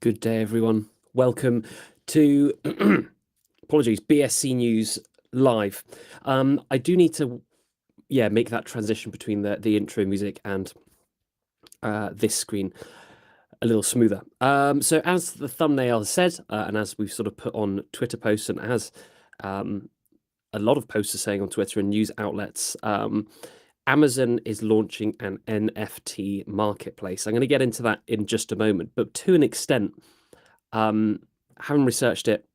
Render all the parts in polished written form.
Good day, everyone. Welcome to, apologies, BSC News Live. I do need to, make that transition between the intro music and this screen a little smoother. So as the thumbnail has said, and as we've sort of put on Twitter posts, and as a lot of posts are saying on Twitter and news outlets, Amazon is launching an NFT marketplace. I'm going to get into that in just a moment, but to an extent, having researched it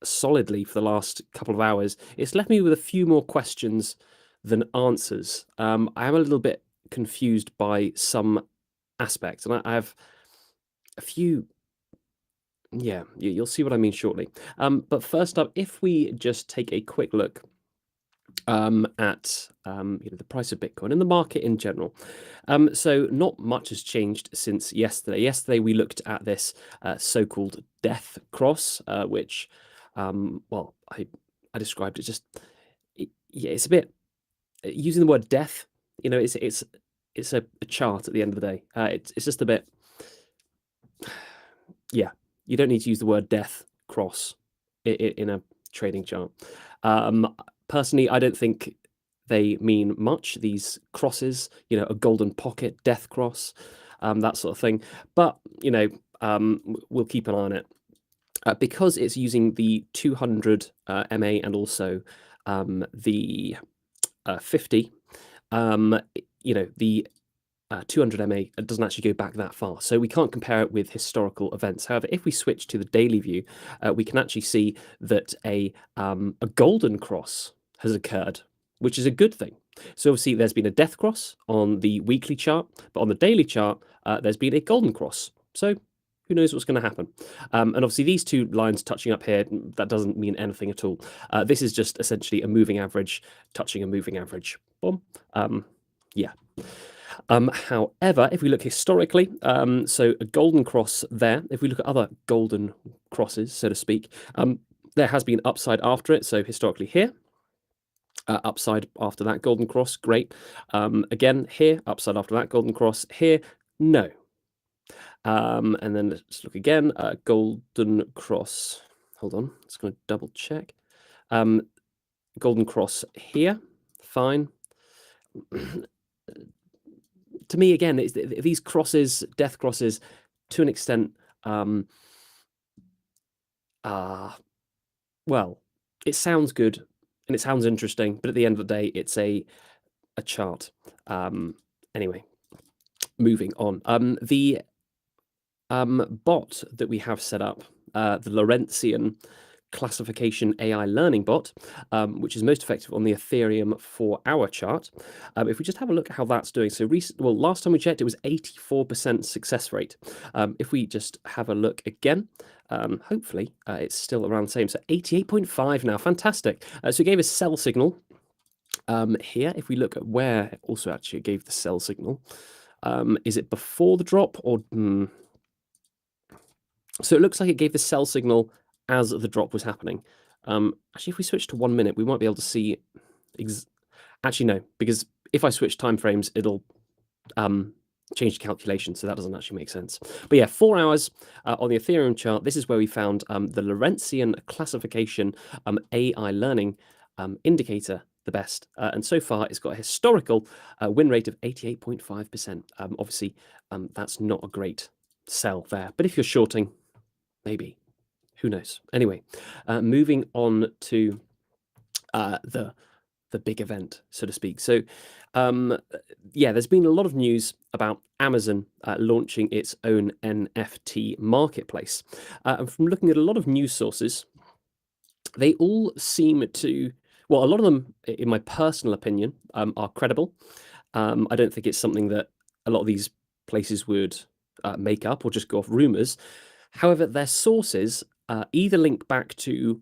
solidly for the last couple of hours, it's left me with a few more questions than answers. I am a little bit confused by some aspects, and I have a few. Yeah, you'll see what I mean shortly. But first up, if we just take a quick look at the price of Bitcoin and the market in general. So not much has changed since yesterday. Yesterday we looked at this so-called death cross, which, well, I described it just, it's a bit, using the word death, it's a chart at the end of the day. It's just a bit, yeah, you don't need to use the word death cross in a trading chart. Personally, I don't think they mean much, these crosses, a golden pocket, death cross, that sort of thing. But, we'll keep an eye on it. Because it's using the 200 MA and also the 50, the 200 MA doesn't actually go back that far, so we can't compare it with historical events. However, if we switch to the daily view, we can actually see that a golden cross has occurred, which is a good thing. So obviously there's been a death cross on the weekly chart, but on the daily chart, there's been a golden cross. So who knows what's going to happen? And obviously these two lines touching up here, that doesn't mean anything at all. This is just essentially a moving average touching a moving average. Boom. Yeah. However, if we look historically, so a golden cross there, if we look at other golden crosses, so to speak, there has been upside after it. So historically here, upside after that golden cross, great. Again, here, upside after that golden cross, here, no. And then let's look again, golden cross. Hold on, just going to double check. Golden cross here, fine. To me, again, it's these crosses, death crosses, to an extent, well, it sounds good and it sounds interesting, but at the end of the day, it's a chart. Anyway, moving on. The bot that we have set up, the Lorentzian classification AI learning bot, which is most effective on the Ethereum 4-hour chart. If we just have a look at how that's doing. So last time we checked, it was 84% success rate. If we just have a look again, hopefully it's still around the same. So 88.5 now, fantastic. So it gave a sell signal here. If we look at where it also actually gave the sell signal, is it before the drop or... So it looks like it gave the sell signal as the drop was happening. Actually, if we switch to 1 minute, we might be able to see... Actually, no, because if I switch timeframes, it'll change the calculation, so that doesn't actually make sense. But yeah, 4 hours on the Ethereum chart, this is where we found the Lorentzian classification AI learning indicator the best. And so far, it's got a historical win rate of 88.5%. Obviously, that's not a great sell there. But if you're shorting, maybe. Who knows? Anyway, moving on to the big event, so to speak. So, yeah, there's been a lot of news about Amazon launching its own NFT marketplace. And from looking at a lot of news sources, they all seem to, well, a lot of them, in my personal opinion, are credible. I don't think it's something that a lot of these places would make up or just go off rumors. However, their sources either link back to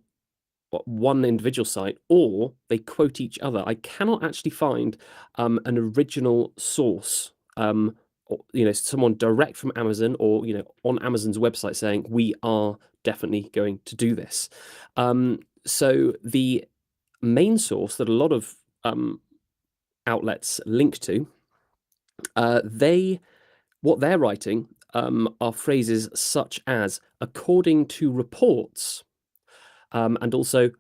one individual site or they quote each other. I cannot actually find an original source, or, someone direct from Amazon or on Amazon's website saying we are definitely going to do this. So the main source that a lot of outlets link to, what they're writing are phrases such as "according to reports," and also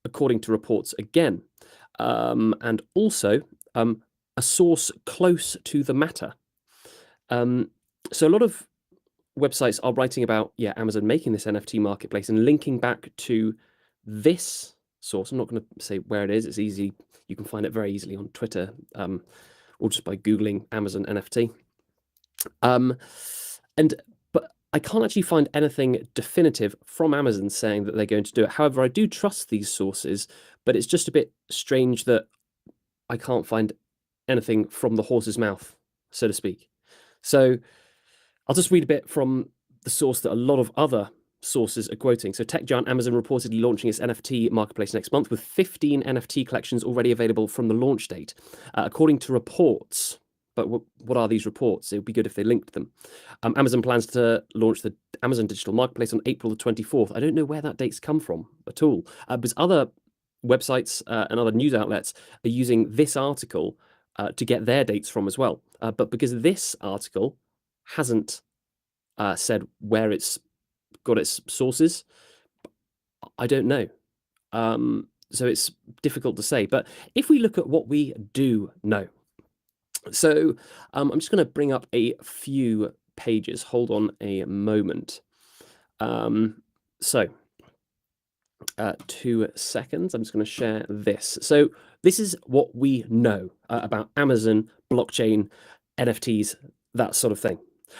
"according to reports again," and also "a source close to the matter." So a lot of websites are writing about Amazon making this NFT marketplace and linking back to this source. I'm not going to say where it is. It's easy. You can find it very easily on Twitter, or just by Googling Amazon NFT. But I can't actually find anything definitive from Amazon saying that they're going to do it. However, I do trust these sources, but it's just a bit strange that I can't find anything from the horse's mouth, so to speak. So I'll just read a bit from the source that a lot of other sources are quoting. So tech giant Amazon reportedly launching its NFT marketplace next month with 15 NFT collections already available from the launch date, according to reports. But what are these reports? It would be good if they linked them. Amazon plans to launch the Amazon Digital Marketplace on April the 24th. I don't know where that date's come from at all, because other websites and other news outlets are using this article to get their dates from as well. But because this article hasn't said where it's got its sources, I don't know. So it's difficult to say. But if we look at what we do know, so I'm just going to bring up a few pages. Hold on a moment. So 2 seconds. I'm just going to share this. So this is what we know about Amazon, blockchain, NFTs, that sort of thing.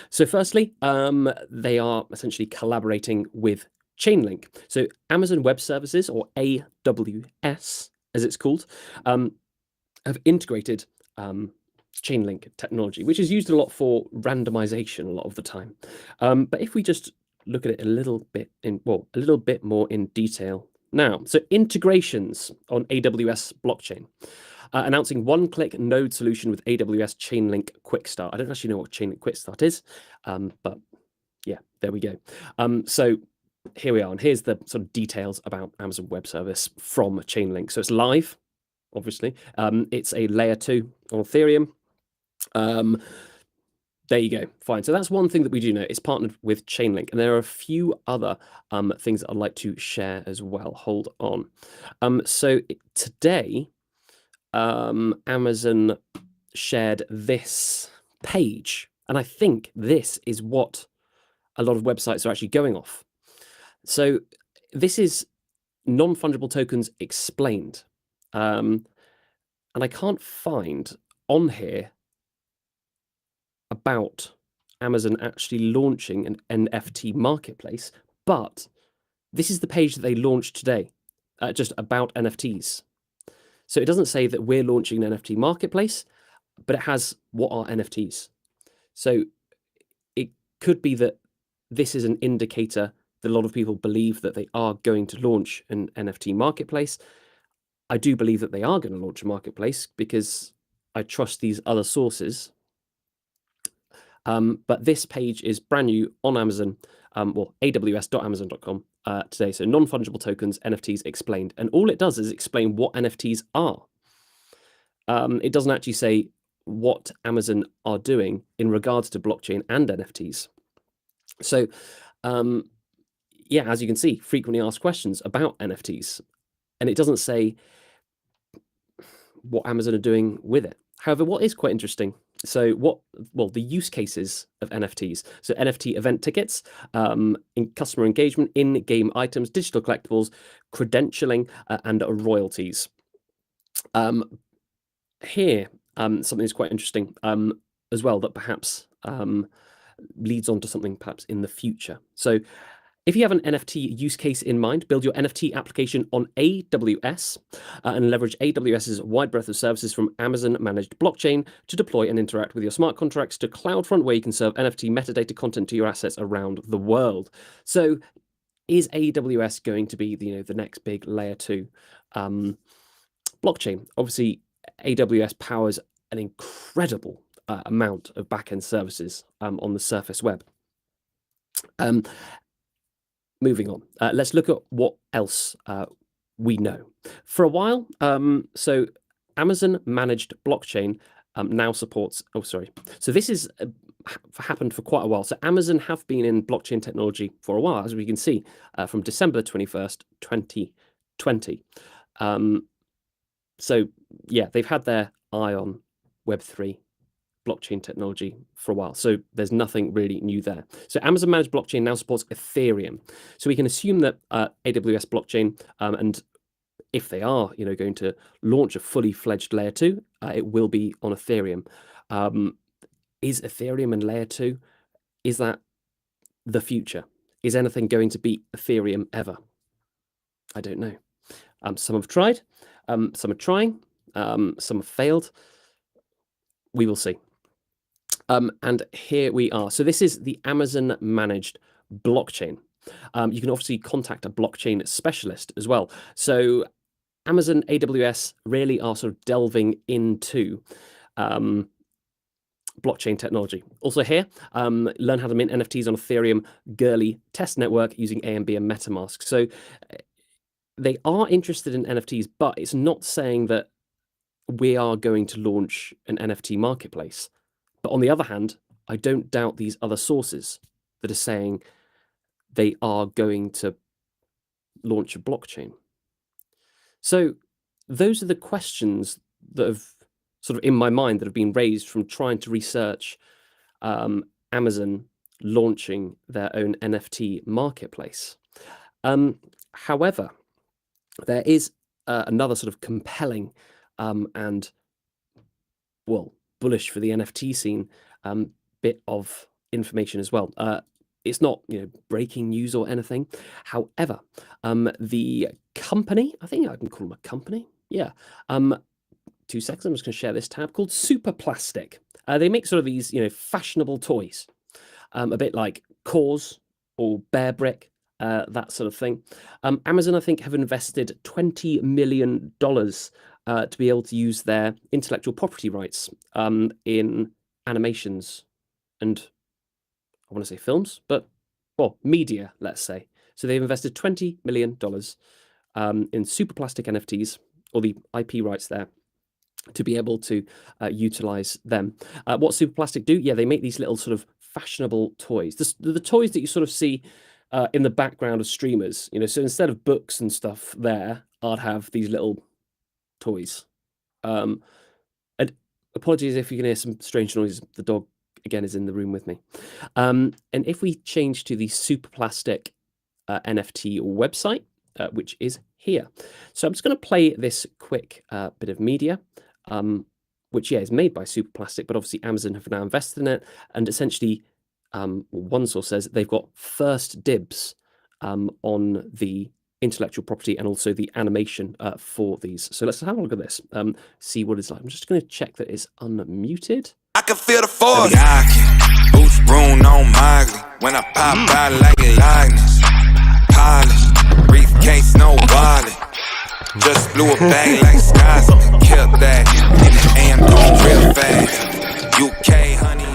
So firstly, they are essentially collaborating with Chainlink. So Amazon Web Services, or AWS, as it's called, have integrated Chainlink technology, which is used a lot for randomization a lot of the time. But if we just look at it a little bit more in detail now. So integrations on AWS blockchain. Announcing one-click node solution with AWS Chainlink Quick Start. I don't actually know what Chainlink Quick Start is, but yeah, there we go. So here we are, and here's the sort of details about Amazon Web Service from Chainlink. So it's live, obviously. It's a layer 2 on Ethereum. There you go. Fine. So that's one thing that we do know. It's partnered with Chainlink, and there are a few other things that I'd like to share as well. Hold on. So today, Amazon shared this page, and I think this is what a lot of websites are actually going off. So this is non-fungible tokens explained, and I can't find on here about Amazon actually launching an NFT marketplace, but this is the page that they launched today, just about NFTs. So it doesn't say that we're launching an NFT marketplace, but it has what are NFTs. So it could be that this is an indicator that a lot of people believe that they are going to launch an NFT marketplace. I do believe that they are going to launch a marketplace because I trust these other sources. But this page is brand new on Amazon, aws.amazon.com today. So non-fungible tokens, NFTs explained. And all it does is explain what NFTs are. It doesn't actually say what Amazon are doing in regards to blockchain and NFTs. So, as you can see, frequently asked questions about NFTs. And it doesn't say what Amazon are doing with it. However, what is quite interesting So the use cases of NFTs. So NFT event tickets, in customer engagement, in-game items, digital collectibles, credentialing, and royalties. Here, something is quite interesting as well that perhaps leads on to something perhaps in the future. So if you have an NFT use case in mind, build your NFT application on AWS and leverage AWS's wide breadth of services from Amazon managed blockchain to deploy and interact with your smart contracts to CloudFront, where you can serve NFT metadata content to your assets around the world. So is AWS going to be the next big layer 2 blockchain? Obviously, AWS powers an incredible amount of backend services on the surface web. Moving on, let's look at what else we know. For a while, so Amazon managed blockchain now supports. Oh, sorry. So this is happened for quite a while. So Amazon have been in blockchain technology for a while, as we can see from December 21st, 2020. So yeah, they've had their eye on Web3 blockchain technology for a while. So there's nothing really new there. So Amazon managed blockchain now supports Ethereum. So we can assume that AWS blockchain, and if they are, going to launch a fully fledged layer 2, it will be on Ethereum. Is Ethereum and layer 2, is that the future? Is anything going to beat Ethereum ever? I don't know. Some have tried, some are trying, some have failed. We will see. And here we are. So this is the Amazon managed blockchain. You can obviously contact a blockchain specialist as well. So Amazon, AWS really are sort of delving into blockchain technology. Also here, learn how to mint NFTs on Ethereum Girly test network using AMB and MetaMask. So they are interested in NFTs, but it's not saying that we are going to launch an NFT marketplace. But on the other hand, I don't doubt these other sources that are saying they are going to launch a blockchain. So those are the questions that have sort of in my mind that have been raised from trying to research Amazon launching their own NFT marketplace. However, there is another sort of compelling and, well, bullish for the NFT scene bit of information as well. It's not breaking news or anything. However, the company, I think I can call them a company. Yeah. 2 seconds. I'm just going to share this tab called Super Plastic. They make sort of these fashionable toys, a bit like Cause or Bear Brick. That sort of thing. Amazon, I think, have invested $20 million to be able to use their intellectual property rights in animations and I want to say films, but media, let's say. So they've invested $20 million in Super Plastic NFTs, or the IP rights there, to be able to utilize them. What Super Plastic do? Yeah, they make these little sort of fashionable toys. The toys that you sort of see in the background of streamers. So instead of books and stuff there, I'd have these little toys. And apologies if you can hear some strange noises. The dog again is in the room with me. And if we change to the Super Plastic NFT website, which is here. So I'm just going to play this quick bit of media, which is made by Super Plastic, but obviously Amazon have now invested in it, and essentially one source says they've got first dibs on the intellectual property and also the animation for these. So let's have a look at this, see what it's like. I'm just going to check that it's unmuted. I can feel the force. Boots broom on Miley. When I pop out like a likeness. Polish, briefcase, no wallet. Just blew a bag like Skies. Killed that. And going real fast. UK, honey.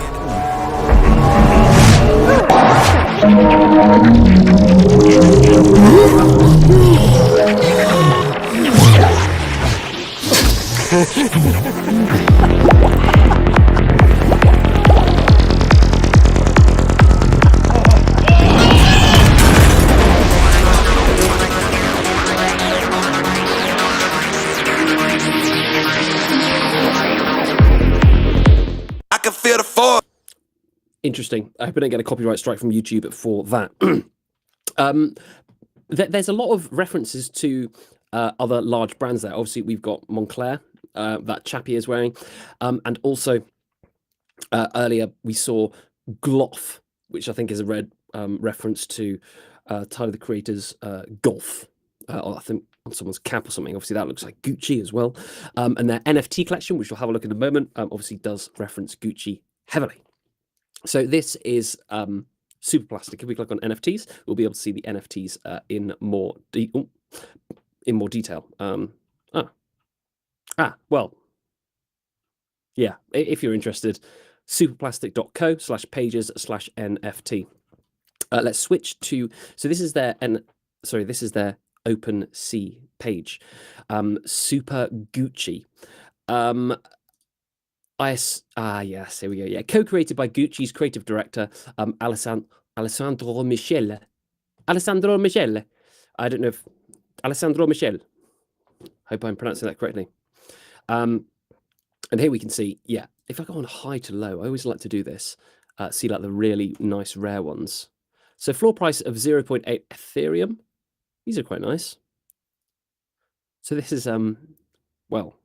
I Interesting. I hope I don't get a copyright strike from YouTube for that. There's a lot of references to other large brands there. Obviously, we've got Moncler, that Chappie is wearing, and also earlier we saw Gloff, which I think is a reference to Tyler the Creator's golf. I think on someone's cap or something. Obviously, that looks like Gucci as well. And their NFT collection, which we'll have a look at in a moment, obviously does reference Gucci heavily. So this is super plastic. If we click on NFTs, we'll be able to see the NFTs in more detail. Well, yeah, if you're interested, superplastic.co/pages/NFT. Let's switch to, so this is their OpenSea page. Super Gucci. Yes, here we go. Yeah, co-created by Gucci's creative director, Alessandro Michele. Alessandro Michele. I don't know if Alessandro Michele. Hope I'm pronouncing that correctly. And here we can see, yeah, if I go on high to low, I always like to do this. See like the really nice rare ones. So floor price of 0.8 Ethereum. These are quite nice. So this is well,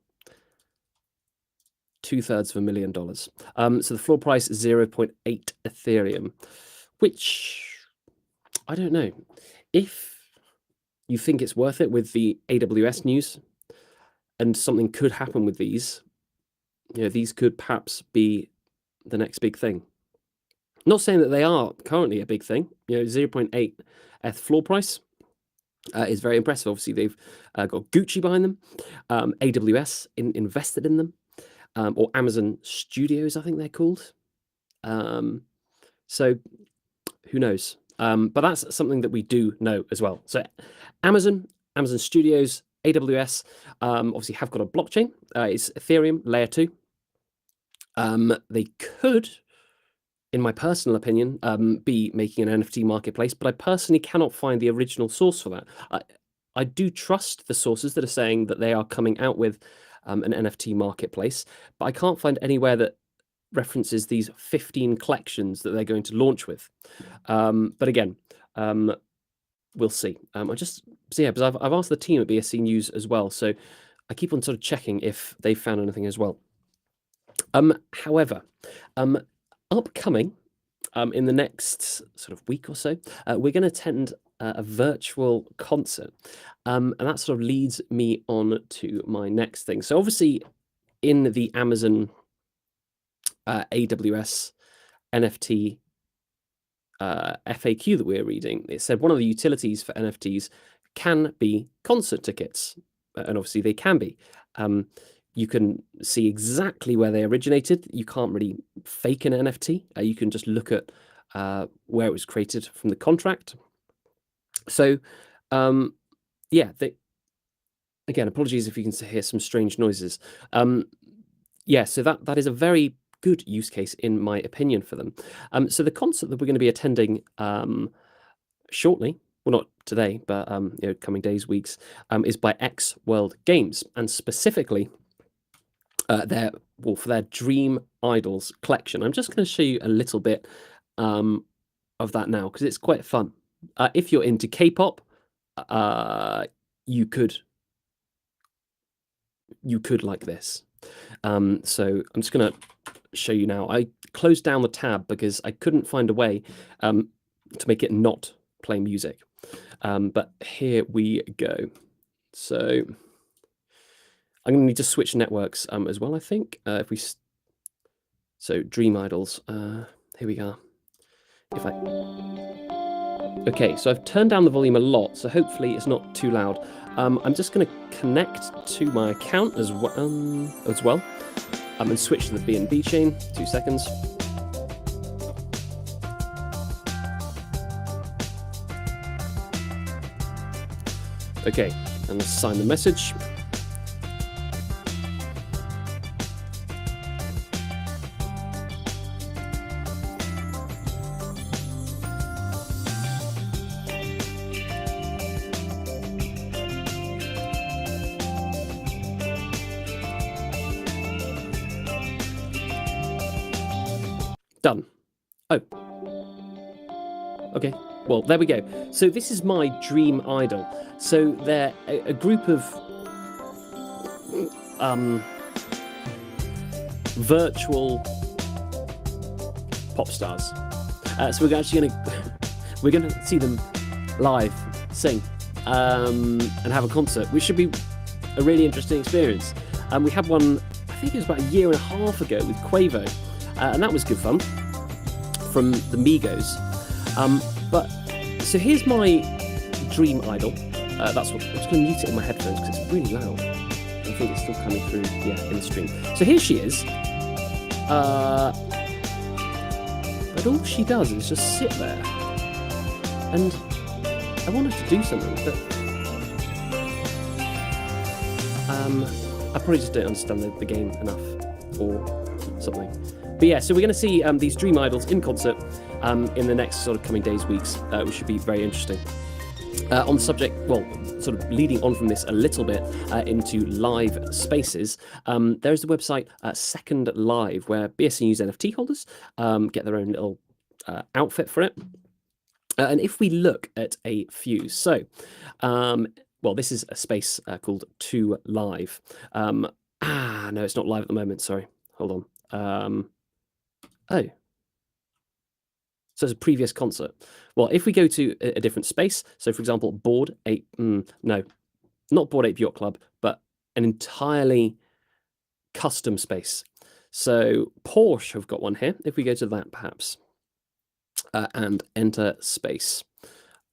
$2/3 so the floor price is 0.8 Ethereum, which I don't know. If you think it's worth it with the AWS news and something could happen with these, you know, these could perhaps be the next big thing. Not saying that they are currently a big thing. You know, 0.8 ETH floor price is very impressive. Obviously, they've got Gucci behind them. AWS invested in them. Or Amazon Studios, I think they're called. So who knows? But that's something that we do know as well. So Amazon Studios, AWS, obviously have got a blockchain. It's Ethereum layer 2. They could, in my personal opinion, be making an NFT marketplace, but I personally cannot find the original source for that. I do trust the sources that are saying that they are coming out with an NFT marketplace, but I can't find anywhere that references these 15 collections that they're going to launch with. But again, we'll see. Because I've asked the team at BSC News as well, so I keep on sort of checking if they've found anything as well. However, upcoming in the next sort of week or so, we're going to attend a virtual concert, and that sort of leads me on to my next thing. So obviously, in the Amazon AWS NFT FAQ that we're reading, it said one of the utilities for NFTs can be concert tickets, and obviously they can be. You can see exactly where they originated. You can't really fake an NFT. You can just look at where it was created from the contract. So, yeah, again, apologies if you can hear some strange noises. Yeah, so that is a very good use case, in my opinion, for them. So the concert that we're going to be attending shortly, well, not today, but you know, coming days, weeks, is by X World Games, and specifically for their Dream Idols collection. I'm just going to show you a little bit of that now, because it's quite fun. If you're into K-pop, you could like this. So I'm just going to show you now. I closed down the tab because I couldn't find a way to make it not play music. But here we go. So I'm going to need to switch networks as well, I think. So Dream Idols, here we are. Okay, so I've turned down the volume a lot, so hopefully it's not too loud. I'm just going to connect to my account as well, and switch to the BNB chain. 2 seconds. Okay, and let's sign the message. Done. Oh. Okay. Well, there we go. So this is my dream idol. So they're a group of virtual pop stars. So we're actually gonna see them live sing and have a concert, which should be a really interesting experience. We had one, I think it was about a year and a half ago with Quavo, and that was good fun from the Migos. But so here's my dream idol. That's what I'm just going to mute it in my headphones because it's really loud. I think it's still coming through, in the stream. So here she is. But all she does is just sit there, and I want her to do something, but I probably just don't understand the game enough or something. But yeah, so we're going to see these dream idols in concert in the next sort of coming days, weeks, which should be very interesting. On the subject, well, sort of leading on from this a little bit into live spaces, there's the website Second Live, where BSC News NFT holders get their own little outfit for it. And if we look at a few, so, well, this is a space called 2 Live. No, it's not live at the moment, sorry. Hold on. Oh. So it's a previous concert. Well, if we go to a different space, so for example, Bored Ape, no, not Bored Ape Yacht Club, but an entirely custom space. So Porsche have got one here. If we go to that, perhaps, and enter space.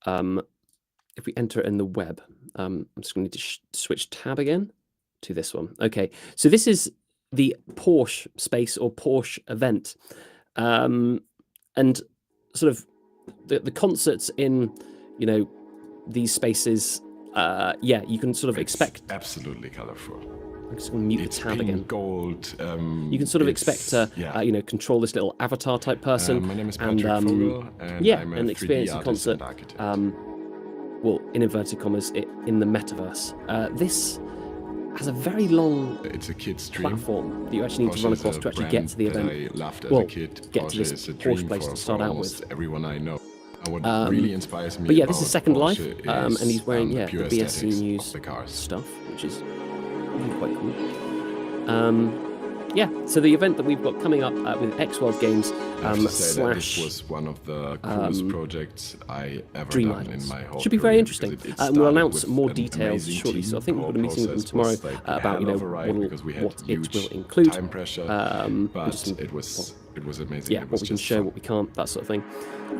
If we enter in the web, I'm just going to need to switch tab again to this one. Okay, so this is the Porsche space or Porsche event. And sort of the concerts in, these spaces, you can sort of expect. Absolutely colorful. I'm just going to mute the tab again. Gold. You can sort of expect to, control this little avatar type person. My name is Patrick Vogel, and I'm a and 3D experience a artist concert. and architect. Well, in inverted commas, in the metaverse. This has a very long it's a kid's dream platform that you actually need to run across to actually get to the event. I loved as Well, a kid. get to this Porsche place to start out with. Everyone I know. What really inspires me. But yeah, this is Second Life, Porsche and is, he's wearing the the pure BSC aesthetics News of the cars. stuff, which is really quite cool. So the event that we've got coming up with X World Games I have to say that slash this was one of the coolest projects I ever Dream done Idols. in my whole Should be very career, interesting. because it We'll started announce with more an details amazing shortly. team. So I think The we're whole going to be meeting with them process tomorrow was like about hell of a ride because we had what it huge will include, time pressure, just but it was amazing. yeah, it was what we can just show, fun. what we can't, that sort of thing.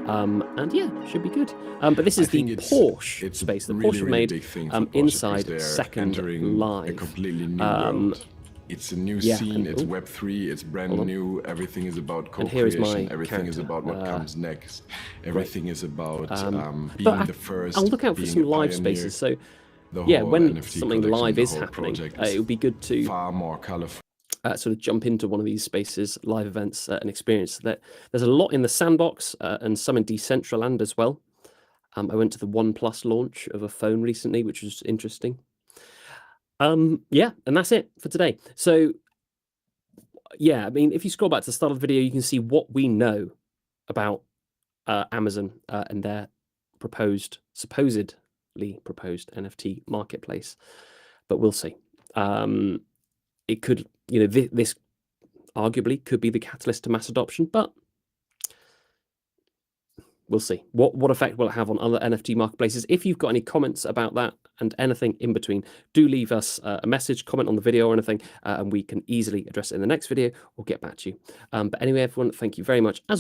And yeah, should be good. But this is I the think Porsche it's space. The really, Porsche really made big thing for Porsche because inside they're Second entering Live. a completely new world. It's a new scene. and- It's oh, Web3. It's brand hold on. new. Everything is about And here is co-creation. my Everything is character. about what comes next. Everything is about But being the first. I'll look out for being some a live pioneer. spaces. So The yeah, whole when NFT something collection, live the is whole happening, project it would be good to far more colorful. sort of jump into one of these spaces, live events, and experience that. There's a lot in the sandbox and some in Decentraland as well. I went to the OnePlus launch of a phone recently, which was interesting. Yeah, and that's it for today. So yeah, I mean, if you scroll back to the start of the video, you can see what we know about Amazon and their supposedly proposed NFT marketplace. But we'll see. It could, this arguably could be the catalyst to mass adoption, but we'll see. What effect will it have on other NFT marketplaces? If you've got any comments about that and anything in between, do leave us a message, comment on the video or anything, and we can easily address it in the next video or get back to you. But anyway, everyone, thank you very much. As